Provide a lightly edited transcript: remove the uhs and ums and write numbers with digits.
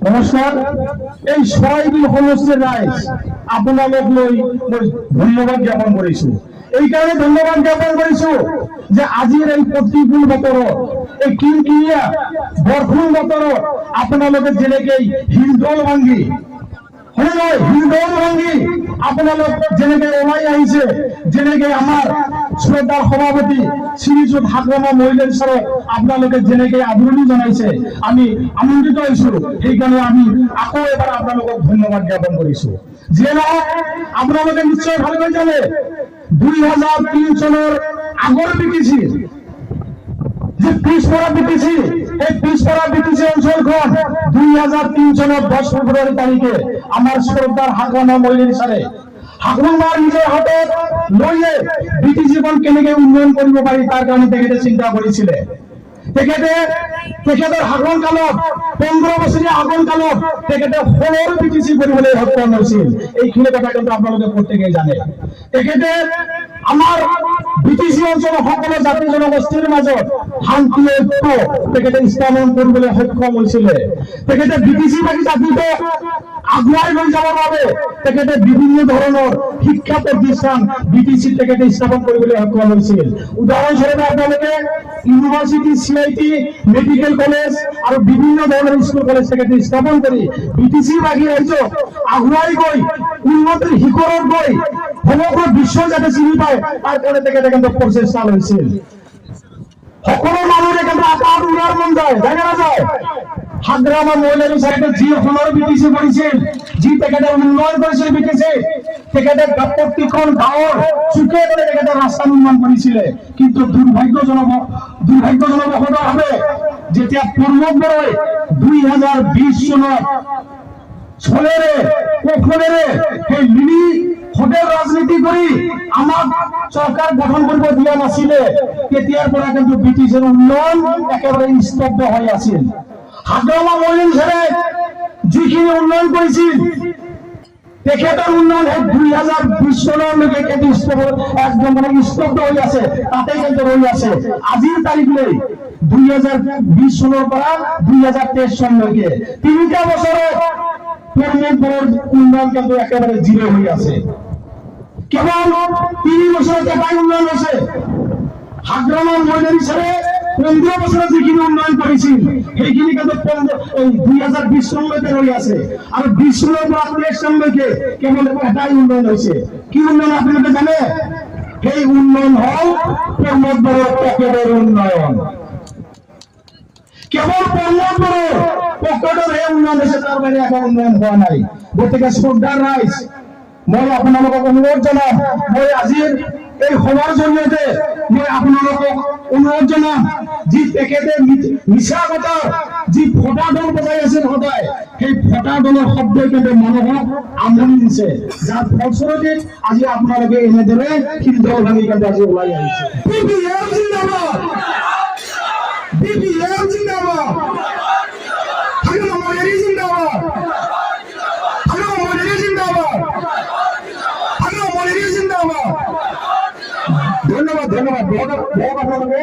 নমস্কাৰ। এই চৰাইবিল সমষ্টিৰ ৰাইজ আপোনালোক লৈ মই ধন্যবাদ জ্ঞাপন কৰিছো। এই কাৰণে ধন্যবাদ জ্ঞাপন কৰিছো যে আজিৰ এই প্ৰতিকূল বতৰত, এই কিনকিনীয়া বৰষুণ বতৰত আপোনালোকে যেনেকৈ হিলদল ভাঙি হিলদল ভাঙি আপোনালোক যেনেকৈ ওলাই আহিছে, যেনেকৈ আমাৰ শ্ৰদ্ধাৰ সভাপতি শ্ৰীযুত হাগ্ৰামা মহিলাৰ ছাৰক আপোনালোকে যেনেকৈ আদৰণি জনাইছে, আমি আনন্দিত হৈছো। সেইকাৰণে আমি আকৌ এবাৰ আপোনালোকক ধন্যবাদ জ্ঞাপন কৰিছো। যিয়ে নহওক, আপোনালোকে নিশ্চয় ভালকৈ জানে 2003 চনৰ আগৰ বিটিচি যে পিছপৰা বিটিচি, এই পিছপৰা বিটিচি অঞ্চলখন 2003 চনৰ 10 ফেব্ৰুৱাৰী তাৰিখে আমাৰ শ্ৰদ্ধাৰ হাগ্ৰামা মহিলাৰ ছাৰে হাগ্ৰামাৰ নিজৰ হাতত লৈয়ে বিটিচিখন কেনেকৈ উন্নয়ন কৰিব পাৰি তাৰ কাৰণে তেখেতে চিন্তা কৰিছিলে। তেখেতৰ শাসন কালত 15 বছৰীয়া শাসন কালত তেখেতে 16 বিটিচি কৰিবলৈ সক্ষম হৈছিল। এইখিনি কথা কিন্তু আপোনালোকে প্ৰত্যেকেই জানে। তেখেতে আমাৰ বিটিচি অঞ্চলৰ সকলো জাতি জনগোষ্ঠীৰ মাজত শান্তি ঐক্য তেখেতে স্থাপন কৰিবলৈ সক্ষম হৈছিলে। তেখেতে বিটিচিবাসী জাতিটোক আগুৱাই লৈ যাবৰ বাবে তেখেতে বিভিন্ন ধৰণৰ শিক্ষা প্ৰতিষ্ঠান বিটিচিত তেখেতে স্থাপন কৰিবলৈ সক্ষম হৈছিল। উদাহৰণস্বৰূপে আপোনালোকে ইউনিভাৰ্চিটি, CIT, মেডিকেল কলেজ আৰু বিভিন্ন ধৰণৰ স্কুল কলেজ তেখেতে স্থাপন কৰি বিটিচিবাসী ৰাইজক আগুৱাই গৈ উন্নতিৰ শিখৰত গৈ সমগ্ৰ বিশ্ব যাতে চিনি পায় তাৰ কাৰণে তেখেতে কিন্তু প্ৰচেষ্টা লৈছিল। সকলো মানুহে কিন্তু আকাশ উৰাৰ মন যায়, জানে নাযায়? হাগ্ৰামা মহিলাৰ ছাৰে যি সোণৰ বিটিচি কৰিছিল, যি তেখেতে উন্নয়ন কৰিছিল বিটিচি, তেখেতে প্ৰতিখন গাঁৱৰ চুকে কৰি তেখেতে ৰাস্তা নিৰ্মাণ কৰিছিলে। কিন্তু দুৰ্ভাগ্যজনকভাৱে যেতিয়া প্ৰমোদ বৰাই 2020 চনত ছলেৰে কৌশলেৰে সেই মিনি ভোটৰ ৰাজনীতি কৰি আমাক চৰকাৰ গঠন কৰিব দিয়া নাছিলে, তেতিয়াৰ পৰা কিন্তু ব্ৰিটিছৰ উন্নয়ন একেবাৰে স্তব্ধ হৈ আছিল। হাগ্ৰামা মহিলাৰ ছাৰে যিখিনি উন্নয়ন কৰিছিল, তেখেতৰ উন্নয়ন 2020 চনলৈকে একদম স্তব্ধ হৈ আছে, তাতে কিন্তু ৰৈ আছে। আজিৰ তাৰিখলৈ 2020 চনৰ পৰা 2023 চনলৈকে 3টা বছৰত উন্নয়ন কিন্তু একেবাৰে জিৰ' হৈ আছে। কেৱল 3 বছৰত এটাই উন্নয়ন হৈছে। হাগ্ৰামা মহিলাৰ ছাৰে 15 বছৰত যিখিনি উন্নয়ন কৰিছিল সেইখিনি কিন্তু 2020 চনলৈকে ৰৈ আছে। আৰু 20 চনৰ পৰা 23 চনলৈকে কেৱল এটাই উন্নয়ন হৈছে। কি উন্নয়ন আপোনালোকে জানে? সেই উন্নয়ন হল প্ৰমোদ বড়োৰ পকেটৰ উন্নয়ন। কেৱল প্ৰমোদ বড়োৰ পকেটৰ হে উন্নয়ন হৈছে, তাৰ বাহিৰে একো উন্নয়ন হোৱা নাই। গতিকে শ্ৰদ্ধাৰ ৰাইজ, মই আপোনালোকক অনুৰোধ জনাম, মই আজিৰ এই সভাৰ জৰিয়তে মই আপোনালোকক অনুৰোধ জনাম, যি তেখেতে মিছা কথাৰ যি ফটা দল বজাই আছিল সদায়, সেই ফটা দলৰ শব্দই কিন্তু মানুহক আমনি দিছে, যাৰ ফলস্বৰূপে আজি আপোনালোকে এনেদৰে হিলদল ভাঙি কিন্তু আজি ওলাই আহিছে। BPM জিন্দাবাদ, BPM জিন্দাবাদ, হাগ্ৰামা মহিলা জিন্দাবাদ, হাগ্ৰামা মহিলা জিন্দাবাদ, হাগ্ৰামা মহিলা জিন্দাবাদ। ধন্যবাদ, ধন্যবাদ, বহুত আপোনালোকে